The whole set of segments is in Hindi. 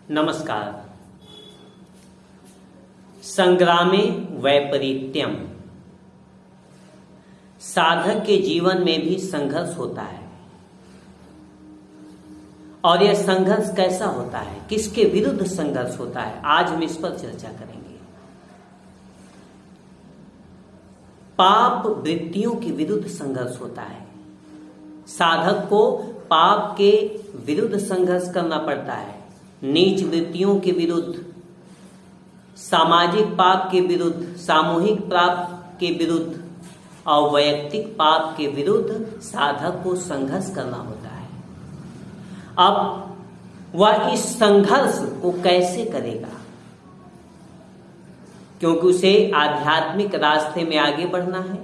नमस्कार। संग्रामे वैपरीत्यम। साधक के जीवन में भी संघर्ष होता है और यह संघर्ष कैसा होता है, किसके विरुद्ध संघर्ष होता है, आज हम इस पर चर्चा करेंगे। पाप वृत्तियों के विरुद्ध संघर्ष होता है। साधक को पाप के विरुद्ध संघर्ष करना पड़ता है, नीच वृत्तियों के विरुद्ध, सामाजिक पाप के विरुद्ध, सामूहिक पाप के विरुद्ध और वैयक्तिक पाप के विरुद्ध साधक को संघर्ष करना होता है। अब वह इस संघर्ष को कैसे करेगा, क्योंकि उसे आध्यात्मिक रास्ते में आगे बढ़ना है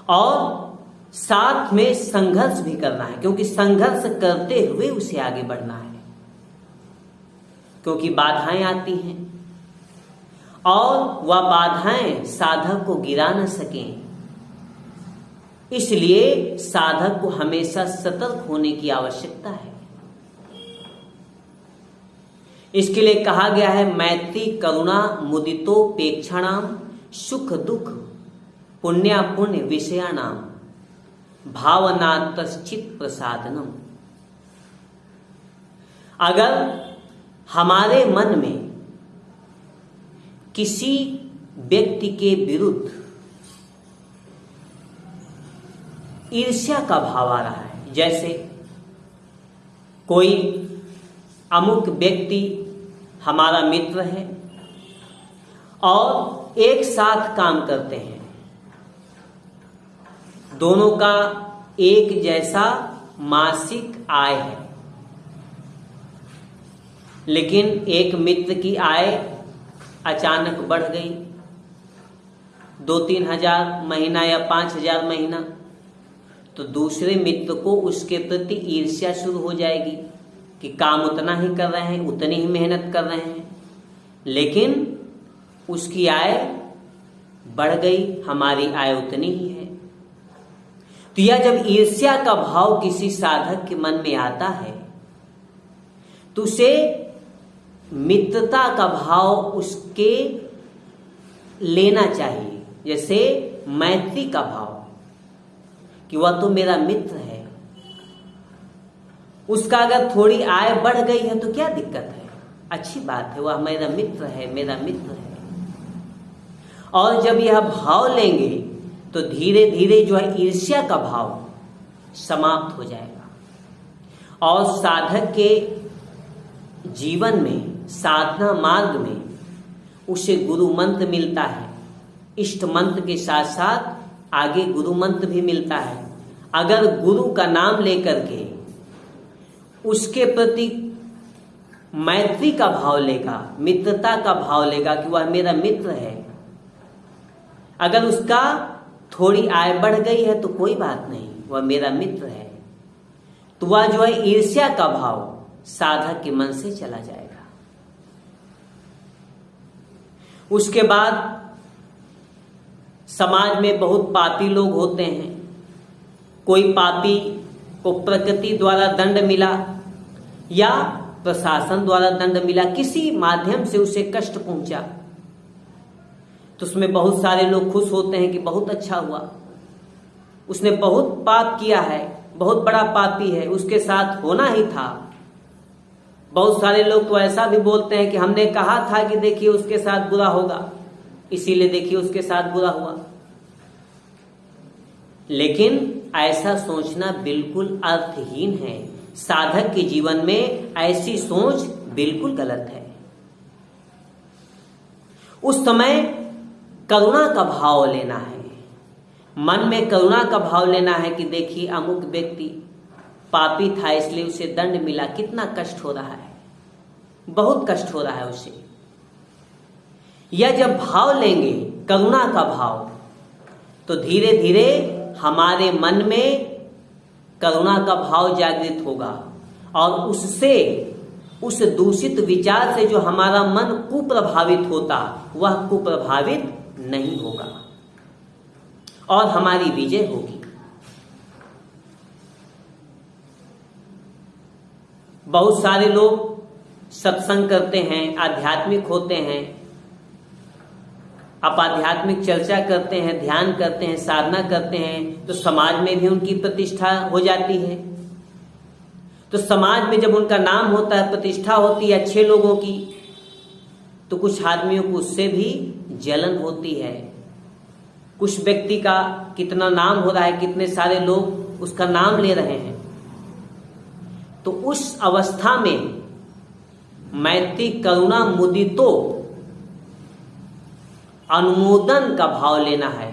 और साथ में संघर्ष भी करना है, क्योंकि संघर्ष करते हुए उसे आगे बढ़ना है, क्योंकि बाधाएं आती हैं और वह बाधाएं साधक को गिरा न सकें। इसलिए साधक को हमेशा सतर्क होने की आवश्यकता है। इसके लिए कहा गया है, मैत्री करुणा मुदितोपेक्षाणाम सुख दुख पुण्यापुण्य विषयाणाम भावनातश्चित प्रसादनम। अगर हमारे मन में किसी व्यक्ति के विरुद्ध ईर्ष्या का भाव आ रहा है, जैसे कोई अमुक व्यक्ति हमारा मित्र है और एक साथ काम करते हैं, दोनों का एक जैसा मासिक आय है, लेकिन एक मित्र की आय अचानक बढ़ गई 2-3 हजार महीना या 5 हजार महीना, तो दूसरे मित्र को उसके प्रति ईर्ष्या शुरू हो जाएगी कि काम उतना ही कर रहे हैं, उतनी ही मेहनत कर रहे हैं, लेकिन उसकी आय बढ़ गई, हमारी आय उतनी ही है। तो यह जब ईर्ष्या का भाव किसी साधक के मन में आता है तो उसे मित्रता का भाव उसके लेना चाहिए, जैसे मैत्री का भाव कि वह तो मेरा मित्र है, उसका अगर थोड़ी आय बढ़ गई है तो क्या दिक्कत है, अच्छी बात है, वह मेरा मित्र है, मेरा मित्र है। और जब यह भाव लेंगे तो धीरे धीरे जो है ईर्ष्या का भाव समाप्त हो जाएगा और साधक के जीवन में, साधना मार्ग में उसे गुरु मंत्र मिलता है। इष्ट मंत्र के साथ साथ आगे गुरु मंत्र भी मिलता है। अगर गुरु का नाम लेकर के उसके प्रति मैत्री का भाव लेगा, मित्रता का भाव लेगा कि वह मेरा मित्र है, अगर उसका थोड़ी आय बढ़ गई है तो कोई बात नहीं, वह मेरा मित्र है, तो वह जो है ईर्ष्या का भाव साधक के मन से चला जाएगा। उसके बाद समाज में बहुत पापी लोग होते हैं। कोई पापी को प्रकृति द्वारा दंड मिला या प्रशासन द्वारा दंड मिला, किसी माध्यम से उसे कष्ट पहुंचा, तो उसमें बहुत सारे लोग खुश होते हैं कि बहुत अच्छा हुआ, उसने बहुत पाप किया है, बहुत बड़ा पापी है, उसके साथ होना ही था। बहुत सारे लोग तो ऐसा भी बोलते हैं कि हमने कहा था कि देखिए उसके साथ बुरा होगा, इसीलिए देखिए उसके साथ बुरा हुआ। लेकिन ऐसा सोचना बिल्कुल अर्थहीन है। साधक के जीवन में ऐसी सोच बिल्कुल गलत है। उस समय करुणा का भाव लेना है, मन में करुणा का भाव लेना है कि देखिए अमुक व्यक्ति पापी था, इसलिए उसे दंड मिला, कितना कष्ट हो रहा है, बहुत कष्ट हो रहा है उसे। यह जब भाव लेंगे करुणा का भाव, तो धीरे धीरे हमारे मन में करुणा का भाव जागृत होगा और उससे, उस दूषित विचार से जो हमारा मन कुप्रभावित होता, वह कुप्रभावित नहीं होगा और हमारी विजय होगी। बहुत सारे लोग सत्संग करते हैं, आध्यात्मिक होते हैं, आप आध्यात्मिक चर्चा करते हैं, ध्यान करते हैं, साधना करते हैं, तो समाज में भी उनकी प्रतिष्ठा हो जाती है। तो समाज में जब उनका नाम होता है, प्रतिष्ठा होती है अच्छे लोगों की, तो कुछ आदमियों को उससे भी जलन होती है। कुछ व्यक्ति का कितना नाम हो रहा है, कितने सारे लोग उसका नाम ले रहे हैं, तो उस अवस्था में मैत्री करुणा मुदितो अनुमोदन का भाव लेना है,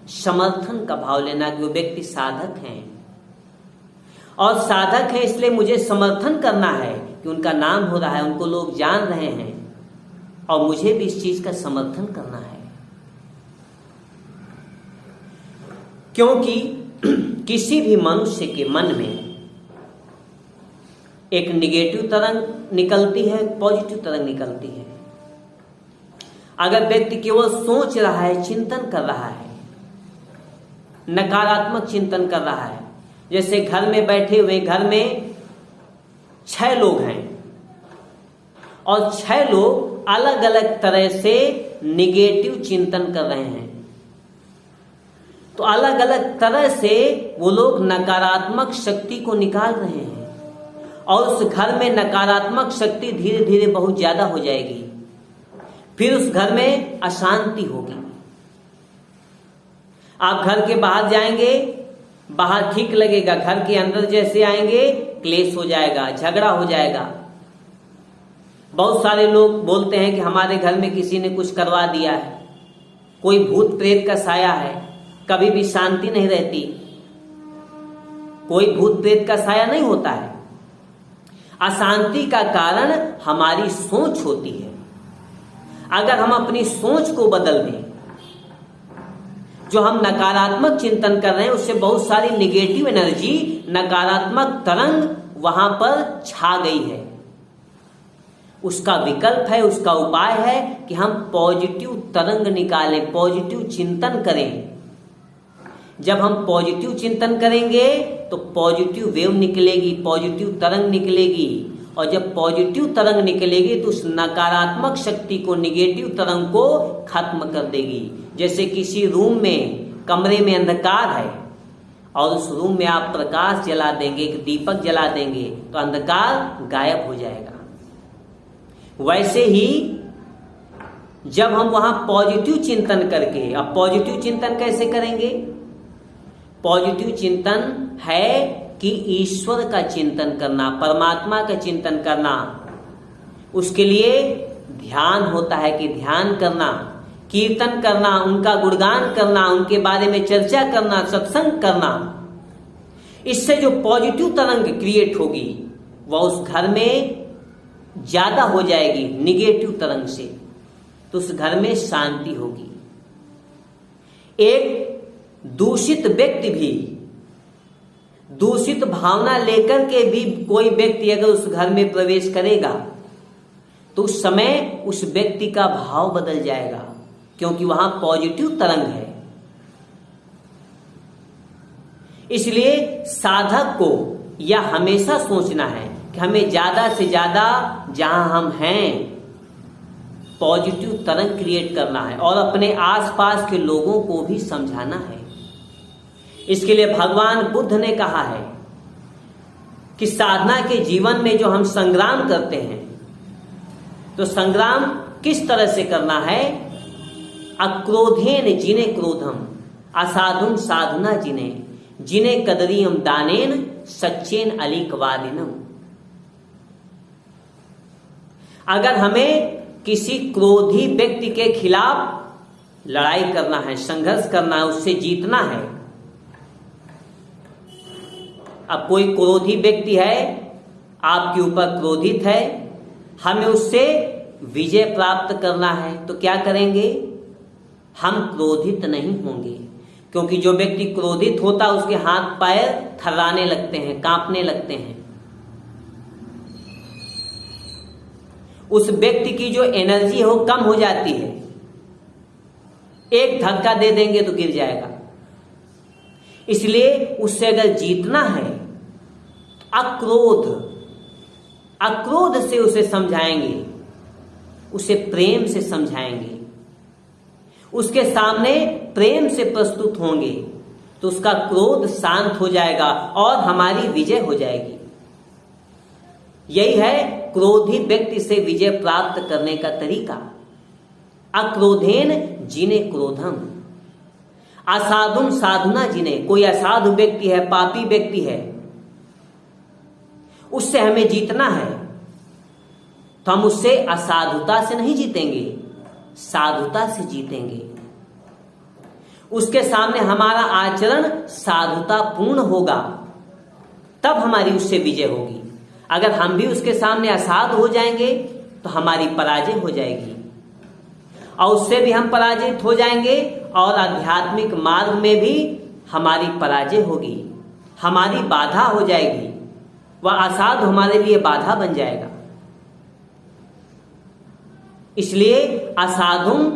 समर्थन का भाव लेना कि वो व्यक्ति साधक हैं और साधक है, इसलिए मुझे समर्थन करना है कि उनका नाम हो रहा है, उनको लोग जान रहे हैं और मुझे भी इस चीज का समर्थन करना है। क्योंकि किसी भी मनुष्य के मन में एक निगेटिव तरंग निकलती है, पॉजिटिव तरंग निकलती है। अगर व्यक्ति केवल सोच रहा है, चिंतन कर रहा है, नकारात्मक चिंतन कर रहा है, जैसे घर में बैठे हुए, घर में 6 लोग हैं और 6 लोग अलग अलग तरह से निगेटिव चिंतन कर रहे हैं, तो अलग अलग तरह से वो लोग नकारात्मक शक्ति को निकाल रहे हैं और उस घर में नकारात्मक शक्ति धीरे धीरे बहुत ज्यादा हो जाएगी। फिर उस घर में अशांति होगी। आप घर के बाहर जाएंगे, बाहर ठीक लगेगा, घर के अंदर जैसे आएंगे क्लेश हो जाएगा, झगड़ा हो जाएगा। बहुत सारे लोग बोलते हैं कि हमारे घर में किसी ने कुछ करवा दिया है, कोई भूत प्रेत का साया है, कभी भी शांति नहीं रहती। कोई भूत प्रेत का साया नहीं होता है। अशांति का कारण हमारी सोच होती है। अगर हम अपनी सोच को बदल दें, जो हम नकारात्मक चिंतन कर रहे हैं उससे बहुत सारी निगेटिव एनर्जी, नकारात्मक तरंग वहां पर छा गई है। उसका विकल्प है, उसका उपाय है कि हम पॉजिटिव तरंग निकालें, पॉजिटिव चिंतन करें। जब हम पॉजिटिव चिंतन करेंगे तो पॉजिटिव वेव निकलेगी, पॉजिटिव तरंग निकलेगी, और जब पॉजिटिव तरंग निकलेगी तो उस नकारात्मक शक्ति को, निगेटिव तरंग को खत्म कर देगी। जैसे किसी रूम में, कमरे में अंधकार है और उस रूम में आप प्रकाश जला देंगे, एक दीपक जला देंगे तो अंधकार गायब हो जाएगा। वैसे ही जब हम वहां पॉजिटिव चिंतन करके, अब पॉजिटिव चिंतन कैसे करेंगे? पॉजिटिव चिंतन है कि ईश्वर का चिंतन करना, परमात्मा का चिंतन करना। उसके लिए ध्यान होता है कि ध्यान करना, कीर्तन करना, उनका गुणगान करना, उनके बारे में चर्चा करना, सत्संग करना। इससे जो पॉजिटिव तरंग क्रिएट होगी वह उस घर में ज्यादा हो जाएगी निगेटिव तरंग से, तो उस घर में शांति होगी। एक दूषित व्यक्ति भी, दूषित भावना लेकर के भी कोई व्यक्ति अगर उस घर में प्रवेश करेगा तो उस समय उस व्यक्ति का भाव बदल जाएगा, क्योंकि वहां पॉजिटिव तरंग है। इसलिए साधक को यह हमेशा सोचना है कि हमें ज्यादा से ज्यादा जहां हम हैं पॉजिटिव तरंग क्रिएट करना है और अपने आसपास के लोगों को भी समझाना है। इसके लिए भगवान बुद्ध ने कहा है कि साधना के जीवन में जो हम संग्राम करते हैं, तो संग्राम किस तरह से करना है? अक्रोधेन जिने क्रोधम, असाधुम साधना जिने कदरियम दानेन सच्चेन अलीकवादिनम। अगर हमें किसी क्रोधी व्यक्ति के खिलाफ लड़ाई करना है, संघर्ष करना है, उससे जीतना है। अब कोई क्रोधी व्यक्ति है, आपके ऊपर क्रोधित है, हमें उससे विजय प्राप्त करना है, तो क्या करेंगे? हम क्रोधित नहीं होंगे, क्योंकि जो व्यक्ति क्रोधित होता है उसके हाथ पैर थर्राने लगते हैं, कांपने लगते हैं। उस व्यक्ति की जो एनर्जी है वो कम हो जाती है, एक धक्का दे देंगे तो गिर जाएगा। इसलिए उससे अगर जीतना है, अक्रोध, अक्रोध से उसे समझाएंगे, उसे प्रेम से समझाएंगे, उसके सामने प्रेम से प्रस्तुत होंगे, तो उसका क्रोध शांत हो जाएगा और हमारी विजय हो जाएगी। यही है क्रोधी व्यक्ति से विजय प्राप्त करने का तरीका। अक्रोधेन जिने क्रोधम, असाधुम साधुना जिने। कोई असाधु व्यक्ति है, पापी व्यक्ति है, उससे हमें जीतना है, तो हम उससे असाधुता से नहीं जीतेंगे, साधुता से जीतेंगे। उसके सामने हमारा आचरण साधुता पूर्ण होगा, तब हमारी उससे विजय होगी। अगर हम भी उसके सामने असाधु हो जाएंगे तो हमारी पराजय हो जाएगी, और उससे भी हम पराजित हो जाएंगे, और आध्यात्मिक मार्ग में भी हमारी पराजय होगी, हमारी बाधा हो जाएगी। वह असाधु हमारे लिए बाधा बन जाएगा। इसलिए असाधुम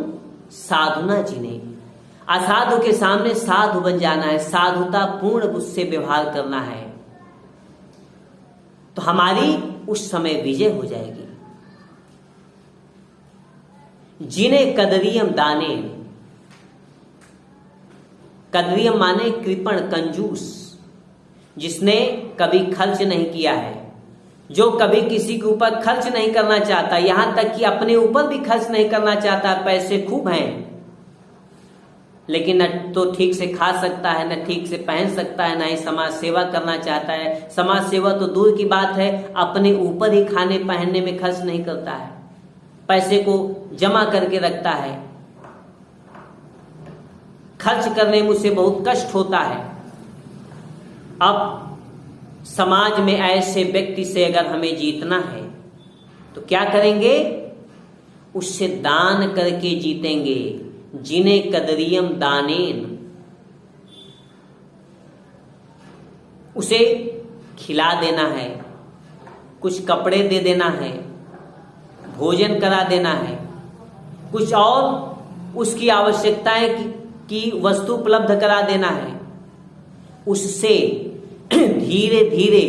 साधुना जिने, असाधु के सामने साधु बन जाना है, साधुता पूर्ण उससे व्यवहार करना है, तो हमारी उस समय विजय हो जाएगी। जिने कदरियम दाने, कदरियम माने कृपण, कंजूस, जिसने कभी खर्च नहीं किया है, जो कभी किसी के ऊपर खर्च नहीं करना चाहता, यहां तक कि अपने ऊपर भी खर्च नहीं करना चाहता। पैसे खूब हैं, लेकिन न तो ठीक से खा सकता है, न ठीक से पहन सकता है, न ही समाज सेवा करना चाहता है। समाज सेवा तो दूर की बात है, अपने ऊपर ही खाने पहनने में खर्च नहीं करता है, पैसे को जमा करके रखता है। खर्च करने में उसे बहुत कष्ट होता है। अब समाज में ऐसे व्यक्ति से अगर हमें जीतना है तो क्या करेंगे? उससे दान करके जीतेंगे। जिन्हें कदरियम दानेन, उसे खिला देना है, कुछ कपड़े दे देना है, भोजन करा देना है, कुछ और उसकी आवश्यकताएं की वस्तु उपलब्ध करा देना है। उससे धीरे धीरे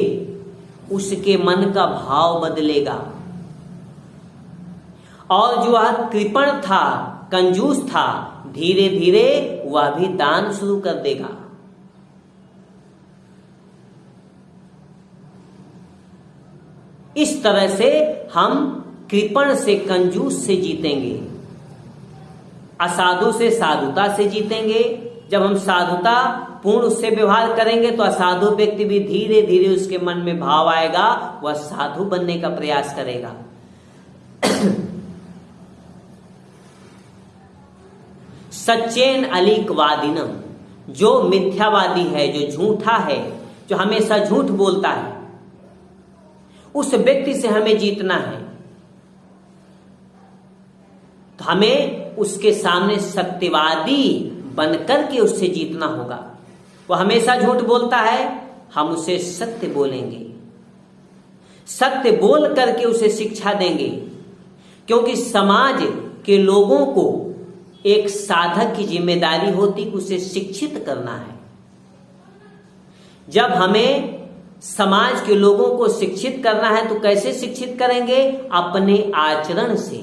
उसके मन का भाव बदलेगा, और जो वह कृपण था, कंजूस था, धीरे धीरे वह भी दान शुरू कर देगा। इस तरह से हम कृपण से, कंजूस से जीतेंगे, असाधु से साधुता से जीतेंगे। जब हम साधुता पूर्ण उससे व्यवहार करेंगे तो असाधु व्यक्ति भी धीरे धीरे उसके मन में भाव आएगा, वह साधु बनने का प्रयास करेगा। सच्चेन अलीकवादिनम, जो मिथ्यावादी है, जो झूठा है, जो हमेशा झूठ बोलता है, उस व्यक्ति से हमें जीतना है। तो हमें उसके सामने सत्यवादी बनकर के उससे जीतना होगा। वो हमेशा झूठ बोलता है, हम उसे सत्य बोलेंगे, सत्य बोल करके उसे शिक्षा देंगे। क्योंकि समाज के लोगों को एक साधक की जिम्मेदारी होती कि उसे शिक्षित करना है। जब हमें समाज के लोगों को शिक्षित करना है तो कैसे शिक्षित करेंगे? अपने आचरण से।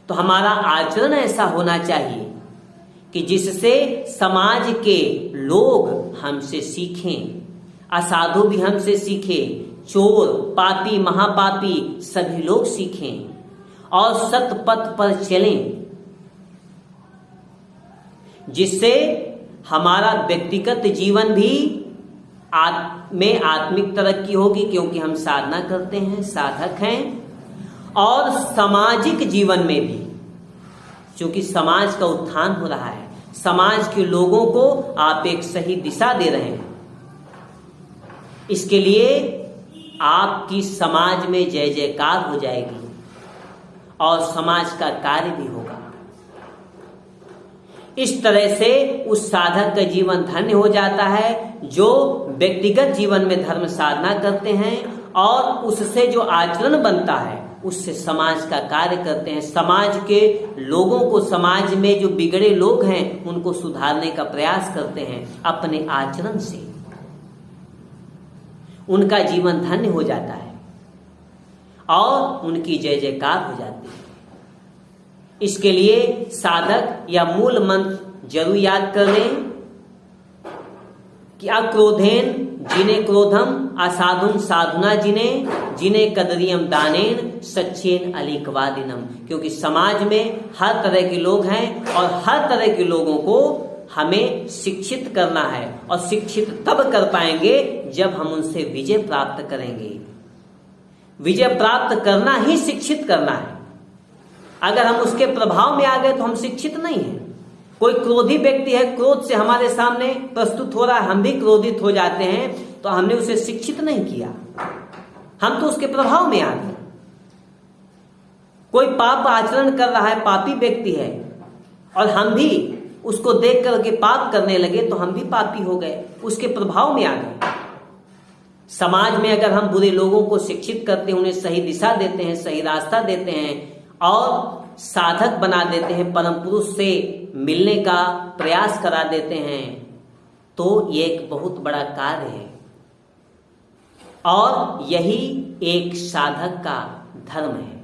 तो हमारा आचरण ऐसा होना चाहिए कि जिससे समाज के लोग हमसे सीखें, असाधु भी हमसे सीखें, चोर, पापी, महापापी सभी लोग सीखें और सत्य पथ पर चलें, जिससे हमारा व्यक्तिगत जीवन भी में आत्मिक तरक्की होगी, क्योंकि हम साधना करते हैं, साधक हैं, और सामाजिक जीवन में भी, क्योंकि समाज का उत्थान हो रहा है, समाज के लोगों को आप एक सही दिशा दे रहे हैं। इसके लिए आपकी समाज में जय जयकार हो जाएगी और समाज का कार्य भी होगा। इस तरह से उस साधक का जीवन धन्य हो जाता है जो व्यक्तिगत जीवन में धर्म साधना करते हैं, और उससे जो आचरण बनता है उससे समाज का कार्य करते हैं। समाज के लोगों को, समाज में जो बिगड़े लोग हैं उनको सुधारने का प्रयास करते हैं अपने आचरण से। उनका जीवन धन्य हो जाता है। और उनकी जय जयकार हो जाती है। इसके लिए साधक या मूल मंत्र जरूर याद कर लें कि अक्रोधेन जिने क्रोधम, असाधुम साधुना जिने कदरियम दानेन, सच्चेन अलीकवादिनम। क्योंकि समाज में हर तरह के लोग हैं और हर तरह के लोगों को हमें शिक्षित करना है, और शिक्षित तब कर पाएंगे जब हम उनसे विजय प्राप्त करेंगे। विजय प्राप्त करना ही शिक्षित करना है। अगर हम उसके प्रभाव में आ गए तो हम शिक्षित नहीं हैं। कोई क्रोधी व्यक्ति है, क्रोध से हमारे सामने प्रस्तुत हो रहा है, हम भी क्रोधित हो जाते हैं, तो हमने उसे शिक्षित नहीं किया, हम तो उसके प्रभाव में आ गए। कोई पाप आचरण कर रहा है, पापी व्यक्ति है, और हम भी उसको देख करके पाप करने लगे तो हम भी पापी हो गए, उसके प्रभाव में आ गए। समाज में अगर हम बुरे लोगों को शिक्षित करते हैं, उन्हें सही दिशा देते हैं, सही रास्ता देते हैं और साधक बना देते हैं, परम पुरुष से मिलने का प्रयास करा देते हैं, तो ये एक बहुत बड़ा कार्य है और यही एक साधक का धर्म है।